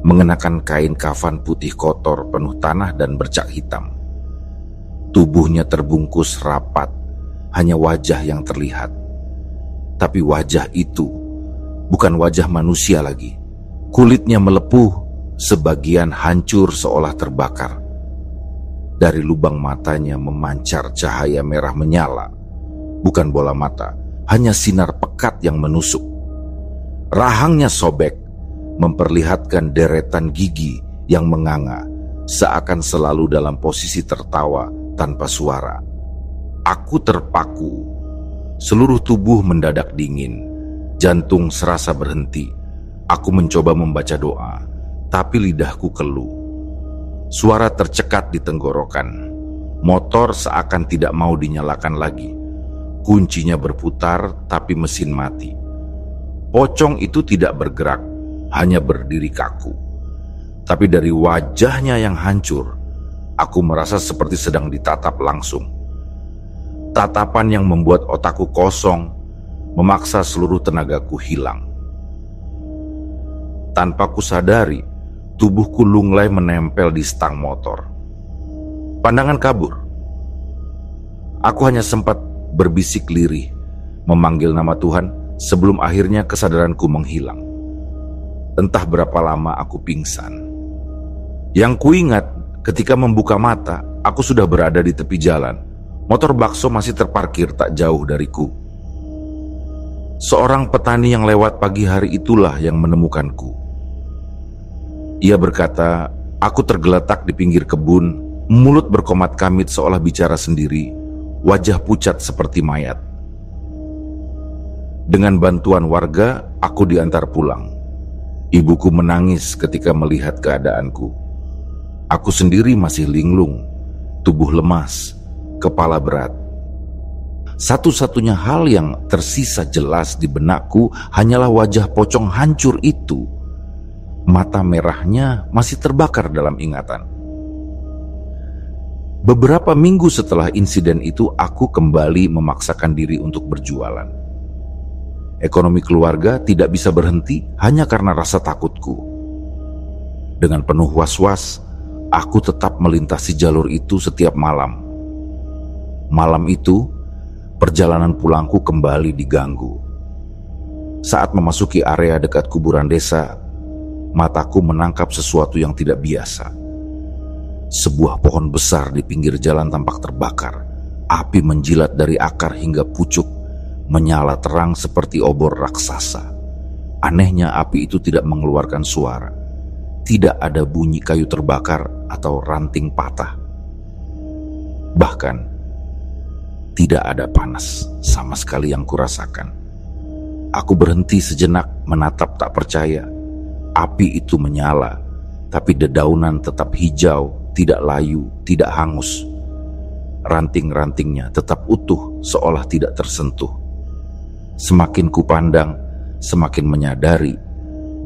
mengenakan kain kafan putih kotor penuh tanah dan bercak hitam. Tubuhnya terbungkus rapat, hanya wajah yang terlihat. Tapi wajah itu bukan wajah manusia lagi. Kulitnya melepuh, sebagian hancur seolah terbakar. Dari lubang matanya memancar cahaya merah menyala. Bukan bola mata, hanya sinar pekat yang menusuk. Rahangnya sobek, memperlihatkan deretan gigi yang menganga, seakan selalu dalam posisi tertawa tanpa suara. Aku terpaku, seluruh tubuh mendadak dingin, jantung serasa berhenti. Aku mencoba membaca doa, tapi lidahku keluh. Suara tercekat di tenggorokan. Motor seakan tidak mau dinyalakan lagi. Kuncinya berputar, tapi mesin mati. Pocong itu tidak bergerak, hanya berdiri kaku. Tapi dari wajahnya yang hancur, aku merasa seperti sedang ditatap langsung. Tatapan yang membuat otakku kosong, memaksa seluruh tenagaku hilang. Tanpa kusadari, tubuhku lunglai menempel di stang motor. Pandangan kabur. Aku hanya sempat berbisik lirih, memanggil nama Tuhan sebelum akhirnya kesadaranku menghilang. Entah berapa lama aku pingsan. Yang kuingat ketika membuka mata, aku sudah berada di tepi jalan. Motor bakso masih terparkir tak jauh dariku. Seorang petani yang lewat pagi hari itulah yang menemukanku. Ia berkata, aku tergeletak di pinggir kebun, mulut berkomat kamit seolah bicara sendiri, wajah pucat seperti mayat. Dengan bantuan warga, aku diantar pulang. Ibuku menangis ketika melihat keadaanku. Aku sendiri masih linglung, tubuh lemas, kepala berat. Satu-satunya hal yang tersisa jelas di benakku hanyalah wajah pocong hancur itu. Mata merahnya masih terbakar dalam ingatan. Beberapa minggu setelah insiden itu, aku kembali memaksakan diri untuk berjualan. Ekonomi keluarga tidak bisa berhenti hanya karena rasa takutku. Dengan penuh was-was, aku tetap melintasi jalur itu setiap malam. Malam itu, perjalanan pulangku kembali diganggu. Saat memasuki area dekat kuburan desa, mataku menangkap sesuatu yang tidak biasa. Sebuah pohon besar di pinggir jalan tampak terbakar. Api menjilat dari akar hingga pucuk, menyala terang seperti obor raksasa. Anehnya api itu tidak mengeluarkan suara. Tidak ada bunyi kayu terbakar atau ranting patah. Bahkan tidak ada panas sama sekali yang kurasakan. Aku berhenti sejenak menatap tak percaya. Api itu menyala, tapi dedaunan tetap hijau, tidak layu, tidak hangus. Ranting-rantingnya tetap utuh seolah tidak tersentuh. Semakin kupandang, semakin menyadari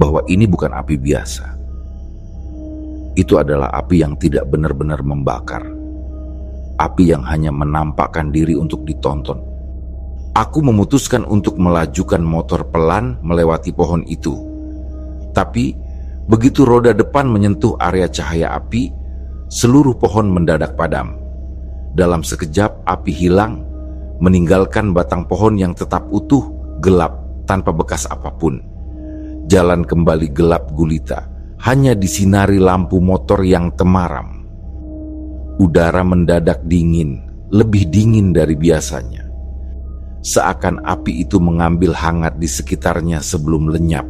bahwa ini bukan api biasa. Itu adalah api yang tidak benar-benar membakar. Api yang hanya menampakkan diri untuk ditonton. Aku memutuskan untuk melajukan motor pelan melewati pohon itu. Tapi begitu roda depan menyentuh area cahaya api, seluruh pohon mendadak padam. Dalam sekejap api hilang, meninggalkan batang pohon yang tetap utuh, gelap, tanpa bekas apapun. Jalan kembali gelap gulita, hanya disinari lampu motor yang temaram. Udara mendadak dingin, lebih dingin dari biasanya. Seakan api itu mengambil hangat di sekitarnya sebelum lenyap.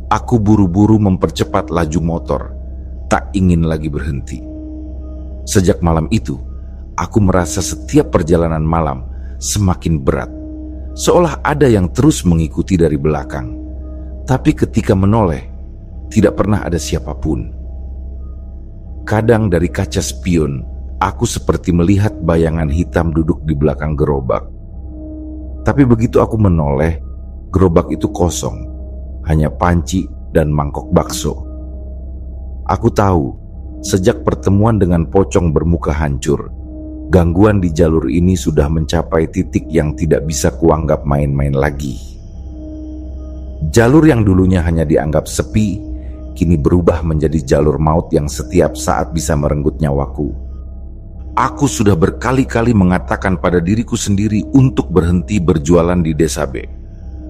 Aku buru-buru mempercepat laju motor, tak ingin lagi berhenti. Sejak malam itu, aku merasa setiap perjalanan malam semakin berat, seolah ada yang terus mengikuti dari belakang. Tapi ketika menoleh, tidak pernah ada siapapun. Kadang dari kaca spion, aku seperti melihat bayangan hitam duduk di belakang gerobak. Tapi begitu aku menoleh, gerobak itu kosong, hanya panci dan mangkok bakso. Aku tahu, sejak pertemuan dengan pocong bermuka hancur, gangguan di jalur ini sudah mencapai titik yang tidak bisa kuanggap main-main lagi. Jalur yang dulunya hanya dianggap sepi, kini berubah menjadi jalur maut yang setiap saat bisa merenggut nyawaku. Aku sudah berkali-kali mengatakan pada diriku sendiri untuk berhenti berjualan di desa B.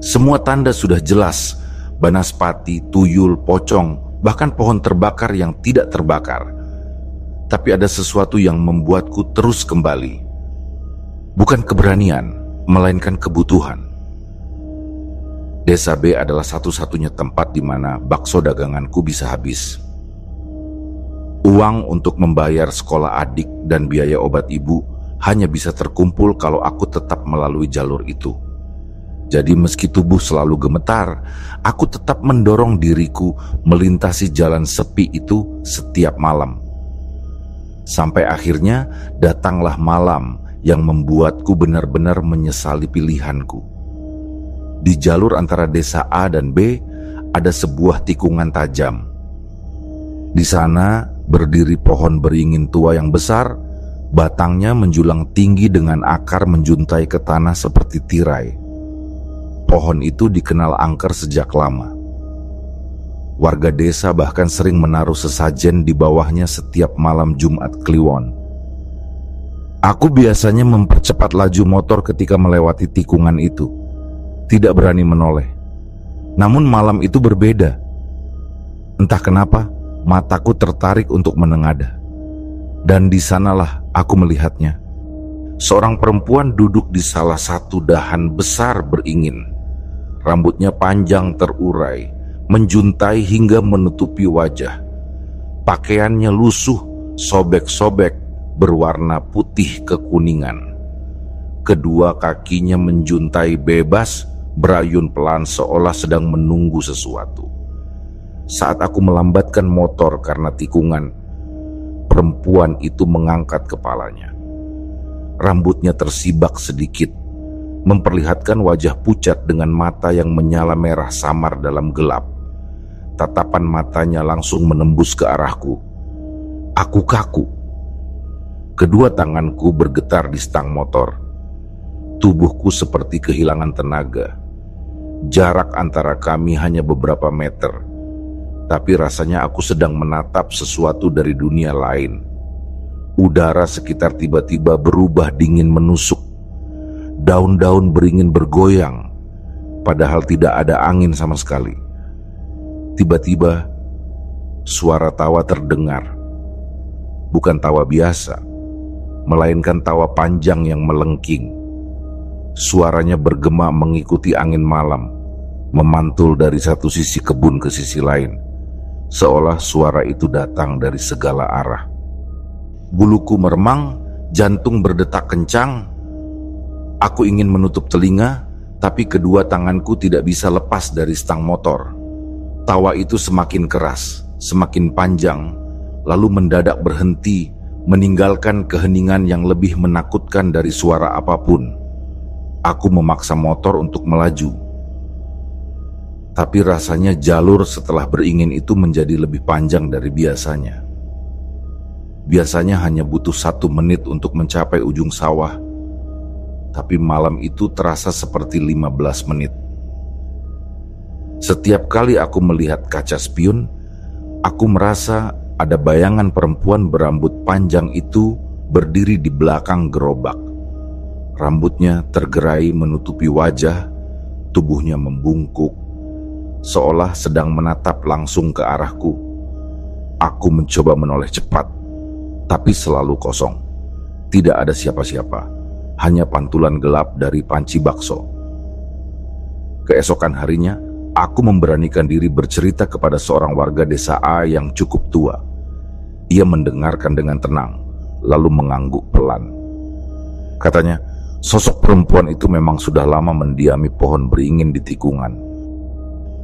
Semua tanda sudah jelas, banaspati, tuyul, pocong, bahkan pohon terbakar yang tidak terbakar. Tapi ada sesuatu yang membuatku terus kembali. Bukan keberanian, melainkan kebutuhan. Desa B adalah satu-satunya tempat di mana bakso daganganku bisa habis. Uang untuk membayar sekolah adik dan biaya obat ibu hanya bisa terkumpul kalau aku tetap melalui jalur itu. Jadi meski tubuh selalu gemetar, aku tetap mendorong diriku melintasi jalan sepi itu setiap malam. Sampai akhirnya datanglah malam yang membuatku benar-benar menyesali pilihanku. Di jalur antara desa A dan B ada sebuah tikungan tajam. Di sana berdiri pohon beringin tua yang besar, batangnya menjulang tinggi dengan akar menjuntai ke tanah seperti tirai. Pohon itu dikenal angker sejak lama. Warga desa bahkan sering menaruh sesajen di bawahnya setiap malam Jumat Kliwon. Aku biasanya mempercepat laju motor ketika melewati tikungan itu. Tidak berani menoleh. Namun malam itu berbeda. Entah kenapa, mataku tertarik untuk menengadah. Dan di sanalah aku melihatnya. Seorang perempuan duduk di salah satu dahan besar beringin. Rambutnya panjang terurai, menjuntai hingga menutupi wajah. Pakaiannya lusuh, sobek-sobek, berwarna putih kekuningan. Kedua kakinya menjuntai bebas, berayun pelan seolah sedang menunggu sesuatu. Saat aku melambatkan motor karena tikungan, perempuan itu mengangkat kepalanya. Rambutnya tersibak sedikit, memperlihatkan wajah pucat dengan mata yang menyala merah samar dalam gelap. Tatapan matanya langsung menembus ke arahku. Aku kaku. Kedua tanganku bergetar di stang motor. Tubuhku seperti kehilangan tenaga. Jarak antara kami hanya beberapa meter, tapi rasanya aku sedang menatap sesuatu dari dunia lain. Udara sekitar tiba-tiba berubah dingin menusuk. Daun-daun beringin bergoyang, padahal tidak ada angin sama sekali. Tiba-tiba, suara tawa terdengar. Bukan tawa biasa, melainkan tawa panjang yang melengking. Suaranya bergema mengikuti angin malam, memantul dari satu sisi kebun ke sisi lain, seolah suara itu datang dari segala arah. Buluku meremang, jantung berdetak kencang. Aku ingin menutup telinga, tapi kedua tanganku tidak bisa lepas dari stang motor. Tawa itu semakin keras, semakin panjang, lalu mendadak berhenti, meninggalkan keheningan yang lebih menakutkan dari suara apapun. Aku memaksa motor untuk melaju. Tapi rasanya jalur setelah beringin itu menjadi lebih panjang dari biasanya. Biasanya hanya butuh 1 menit untuk mencapai ujung sawah, tapi malam itu terasa seperti 15 menit. Setiap kali aku melihat kaca spion, aku merasa ada bayangan perempuan berambut panjang itu berdiri di belakang gerobak. Rambutnya tergerai menutupi wajah, tubuhnya membungkuk, seolah sedang menatap langsung ke arahku. Aku mencoba menoleh cepat, tapi selalu kosong. Tidak ada siapa-siapa, hanya pantulan gelap dari panci bakso. Keesokan harinya, aku memberanikan diri bercerita kepada seorang warga desa A yang cukup tua. Ia mendengarkan dengan tenang, lalu mengangguk pelan. Katanya, sosok perempuan itu memang sudah lama mendiami pohon beringin di tikungan.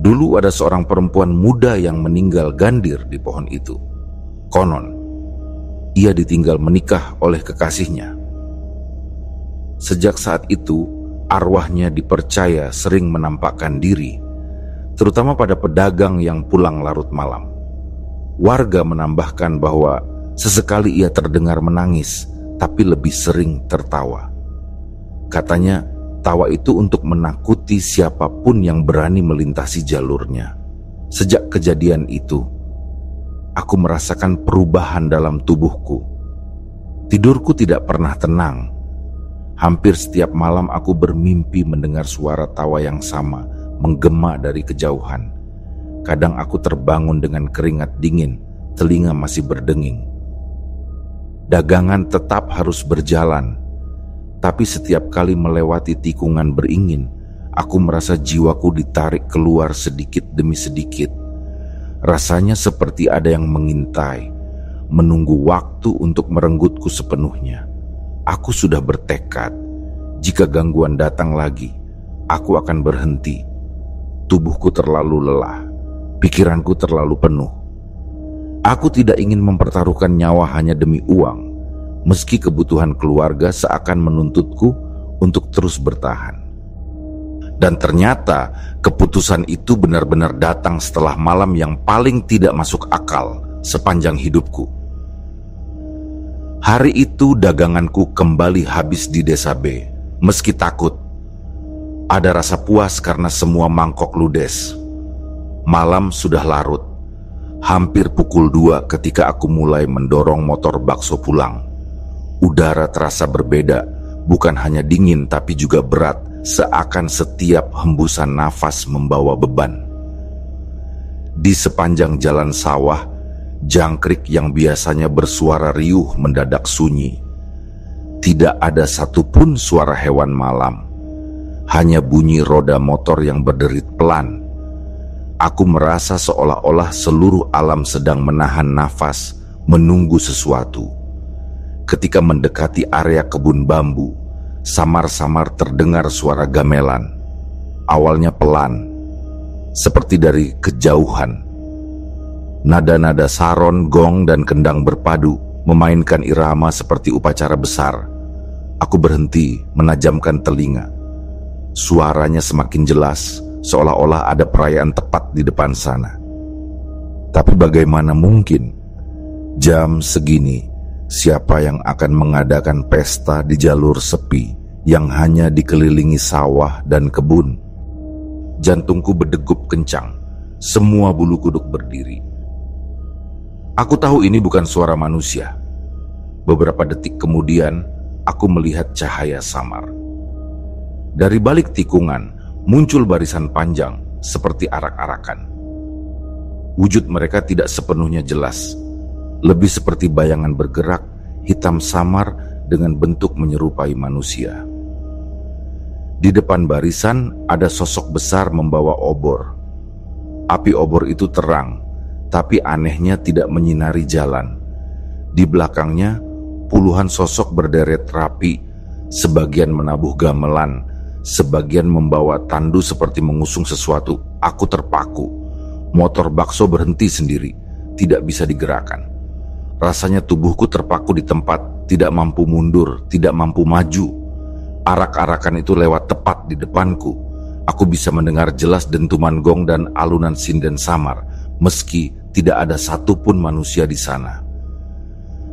Dulu ada seorang perempuan muda yang meninggal gandir di pohon itu. Konon, ia ditinggal menikah oleh kekasihnya. Sejak saat itu, arwahnya dipercaya sering menampakkan diri, terutama pada pedagang yang pulang larut malam. Warga menambahkan bahwa sesekali ia terdengar menangis, tapi lebih sering tertawa. Katanya, tawa itu untuk menakuti siapapun yang berani melintasi jalurnya. Sejak kejadian itu, aku merasakan perubahan dalam tubuhku. Tidurku tidak pernah tenang. Hampir setiap malam aku bermimpi mendengar suara tawa yang sama menggema dari kejauhan. Kadang aku terbangun dengan keringat dingin, telinga masih berdenging. Dagangan tetap harus berjalan, tapi setiap kali melewati tikungan beringin, aku merasa jiwaku ditarik keluar sedikit demi sedikit. Rasanya seperti ada yang mengintai, menunggu waktu untuk merenggutku sepenuhnya. Aku sudah bertekad, jika gangguan datang lagi, aku akan berhenti. Tubuhku terlalu lelah, pikiranku terlalu penuh. Aku tidak ingin mempertaruhkan nyawa hanya demi uang, meski kebutuhan keluarga seakan menuntutku untuk terus bertahan. Dan ternyata keputusan itu benar-benar datang setelah malam yang paling tidak masuk akal sepanjang hidupku. Hari itu daganganku kembali habis di desa B, meski takut. Ada rasa puas karena semua mangkok ludes. Malam sudah larut, hampir pukul 2 ketika aku mulai mendorong motor bakso pulang. Udara terasa berbeda, bukan hanya dingin tapi juga berat, seakan setiap hembusan nafas membawa beban. Di sepanjang jalan sawah, jangkrik yang biasanya bersuara riuh mendadak sunyi. Tidak ada satupun suara hewan malam, hanya bunyi roda motor yang berderit pelan. Aku merasa seolah-olah seluruh alam sedang menahan nafas, menunggu sesuatu. Ketika mendekati area kebun bambu, samar-samar terdengar suara gamelan. Awalnya pelan, seperti dari kejauhan. Nada-nada saron, gong, dan kendang berpadu, memainkan irama seperti upacara besar. Aku berhenti, menajamkan telinga. Suaranya semakin jelas, seolah-olah ada perayaan tepat di depan sana. Tapi bagaimana mungkin? Jam segini, siapa yang akan mengadakan pesta di jalur sepi yang hanya dikelilingi sawah dan kebun? Jantungku berdegup kencang, semua bulu kuduk berdiri. Aku tahu ini bukan suara manusia. Beberapa detik kemudian, aku melihat cahaya samar. Dari balik tikungan, muncul barisan panjang seperti arak-arakan. Wujud mereka tidak sepenuhnya jelas, lebih seperti bayangan bergerak, hitam samar dengan bentuk menyerupai manusia. Di depan barisan ada sosok besar membawa obor. Api obor itu terang, tapi anehnya tidak menyinari jalan. Di belakangnya, puluhan sosok berderet rapi, sebagian menabuh gamelan, sebagian membawa tandu seperti mengusung sesuatu. Aku terpaku. Motor bakso berhenti sendiri, tidak bisa digerakkan. Rasanya tubuhku terpaku di tempat, tidak mampu mundur, tidak mampu maju. Arak-arakan itu lewat tepat di depanku. Aku bisa mendengar jelas dentuman gong dan alunan sinden samar, meski tidak ada satupun manusia di sana.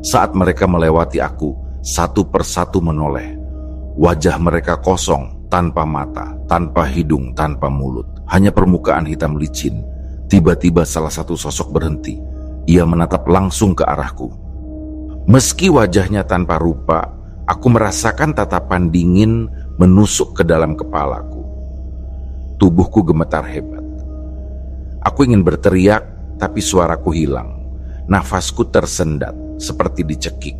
Saat mereka melewati aku, satu persatu menoleh. Wajah mereka kosong, tanpa mata, tanpa hidung, tanpa mulut. Hanya permukaan hitam licin. Tiba-tiba salah satu sosok berhenti. Ia menatap langsung ke arahku. Meski wajahnya tanpa rupa, aku merasakan tatapan dingin menusuk ke dalam kepalaku. Tubuhku gemetar hebat. Aku ingin berteriak, tapi suaraku hilang. Nafasku tersendat, seperti dicekik.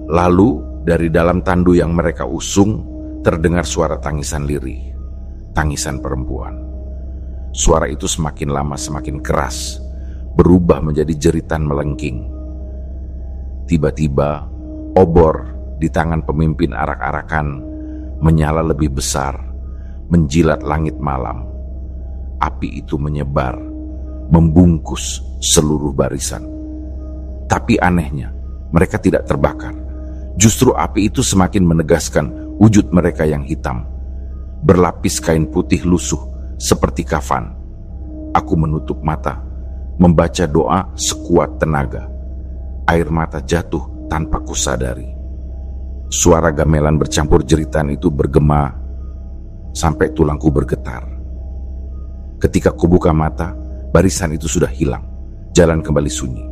Lalu, dari dalam tandu yang mereka usung, terdengar suara tangisan lirih. Tangisan perempuan. Suara itu semakin lama semakin keras, berubah menjadi jeritan melengking. Tiba-tiba, obor di tangan pemimpin arak-arakan menyala lebih besar, menjilat langit malam. Api itu menyebar, membungkus seluruh barisan. Tapi anehnya, mereka tidak terbakar. Justru api itu semakin menegaskan wujud mereka yang hitam, berlapis kain putih lusuh seperti kafan. Aku menutup mata, membaca doa sekuat tenaga. Air mata jatuh tanpa kusadari. Suara gamelan bercampur jeritan itu bergema sampai tulangku bergetar. Ketika kubuka mata, barisan itu sudah hilang. Jalan kembali sunyi.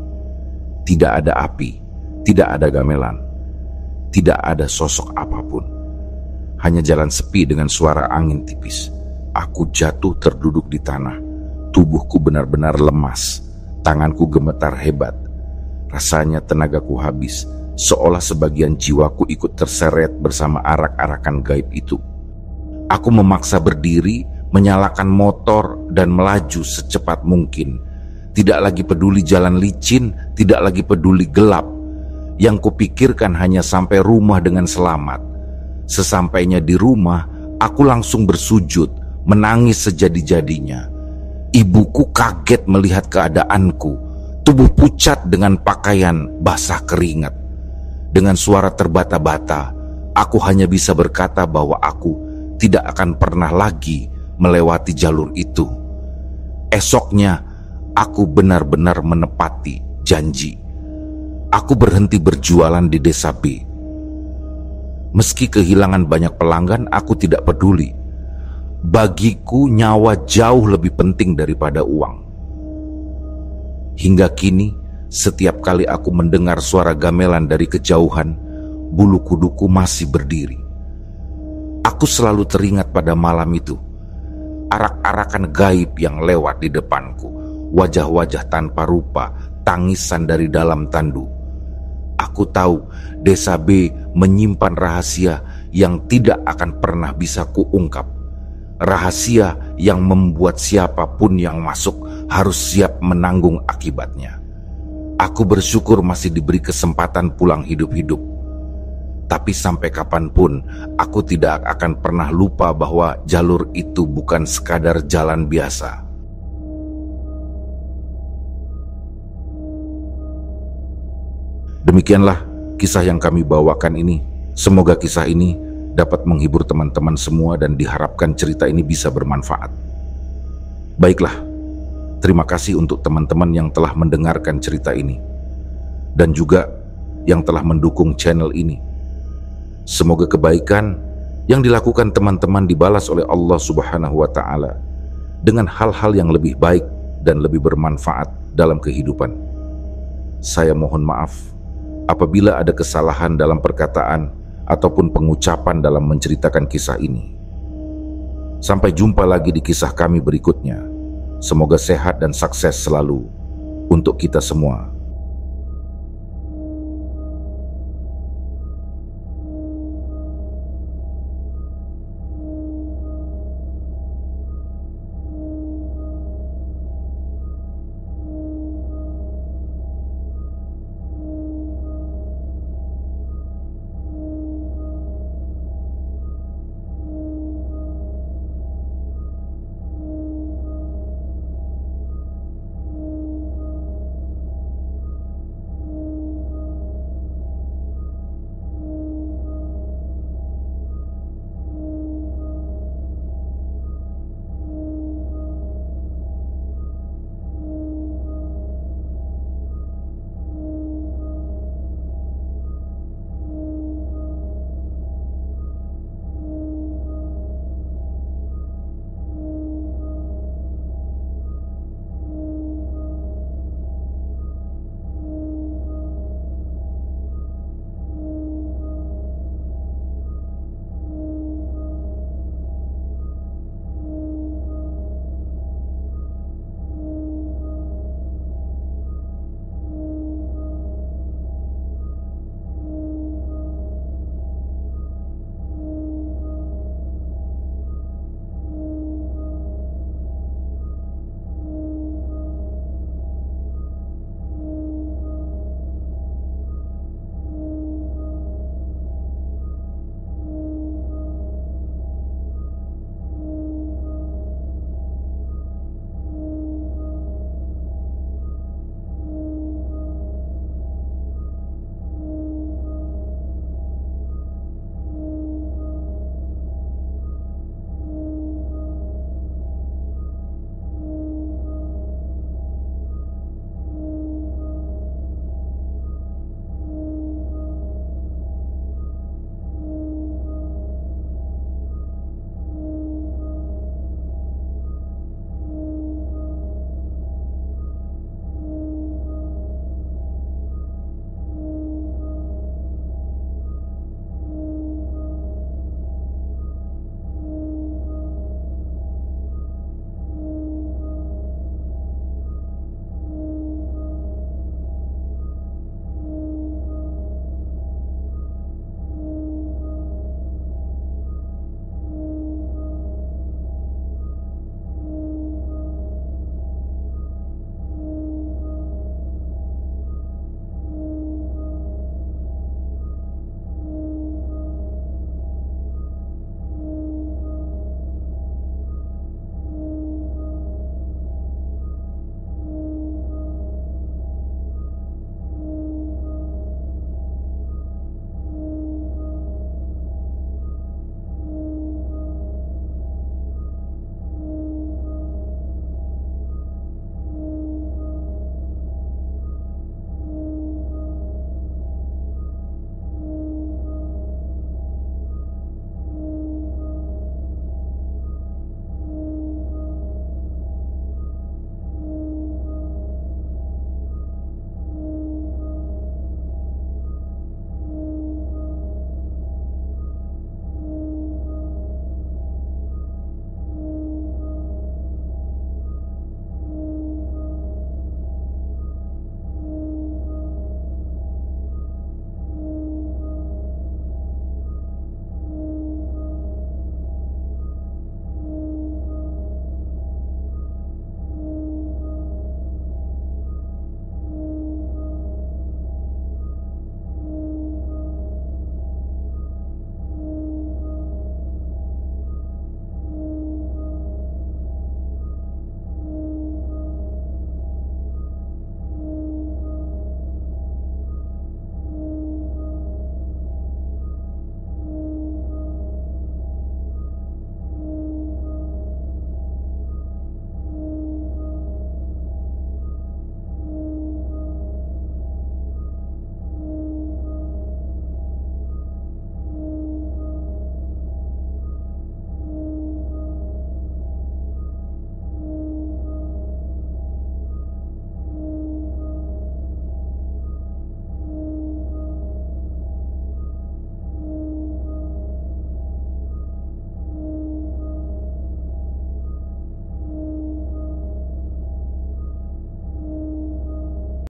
Tidak ada api, tidak ada gamelan, tidak ada sosok apapun. Hanya jalan sepi dengan suara angin tipis. Aku jatuh terduduk di tanah. Tubuhku benar-benar lemas. Tanganku gemetar hebat. Rasanya tenagaku habis, seolah sebagian jiwaku ikut terseret bersama arak-arakan gaib itu. Aku memaksa berdiri, menyalakan motor dan melaju secepat mungkin. Tidak lagi peduli jalan licin, tidak lagi peduli gelap. Yang kupikirkan hanya sampai rumah dengan selamat. Sesampainya di rumah, aku langsung bersujud, menangis sejadi-jadinya. Ibuku kaget melihat keadaanku, tubuh pucat dengan pakaian basah keringat. Dengan suara terbata-bata, aku hanya bisa berkata bahwa aku tidak akan pernah lagi melewati jalur itu. Esoknya, aku benar-benar menepati janji. Aku berhenti berjualan di desa B. Meski kehilangan banyak pelanggan, aku tidak peduli. Bagiku nyawa jauh lebih penting daripada uang. Hingga kini, setiap kali aku mendengar suara gamelan dari kejauhan, bulu kuduku masih berdiri. Aku selalu teringat pada malam itu. Arak-arakan gaib yang lewat di depanku, wajah-wajah tanpa rupa, tangisan dari dalam tandu. Aku tahu desa B menyimpan rahasia yang tidak akan pernah bisa kuungkap. Rahasia yang membuat siapapun yang masuk harus siap menanggung akibatnya. Aku bersyukur masih diberi kesempatan pulang hidup-hidup. Tapi sampai kapanpun, aku tidak akan pernah lupa bahwa jalur itu bukan sekadar jalan biasa. Demikianlah kisah yang kami bawakan ini. Semoga kisah ini dapat menghibur teman-teman semua dan diharapkan cerita ini bisa bermanfaat. Baiklah, terima kasih untuk teman-teman yang telah mendengarkan cerita ini dan juga yang telah mendukung channel ini. Semoga kebaikan yang dilakukan teman-teman dibalas oleh Allah Subhanahu wa Ta'ala dengan hal-hal yang lebih baik dan lebih bermanfaat dalam kehidupan. Saya mohon maaf apabila ada kesalahan dalam perkataan ataupun pengucapan dalam menceritakan kisah ini. Sampai jumpa lagi di kisah kami berikutnya. Semoga sehat dan sukses selalu untuk kita semua.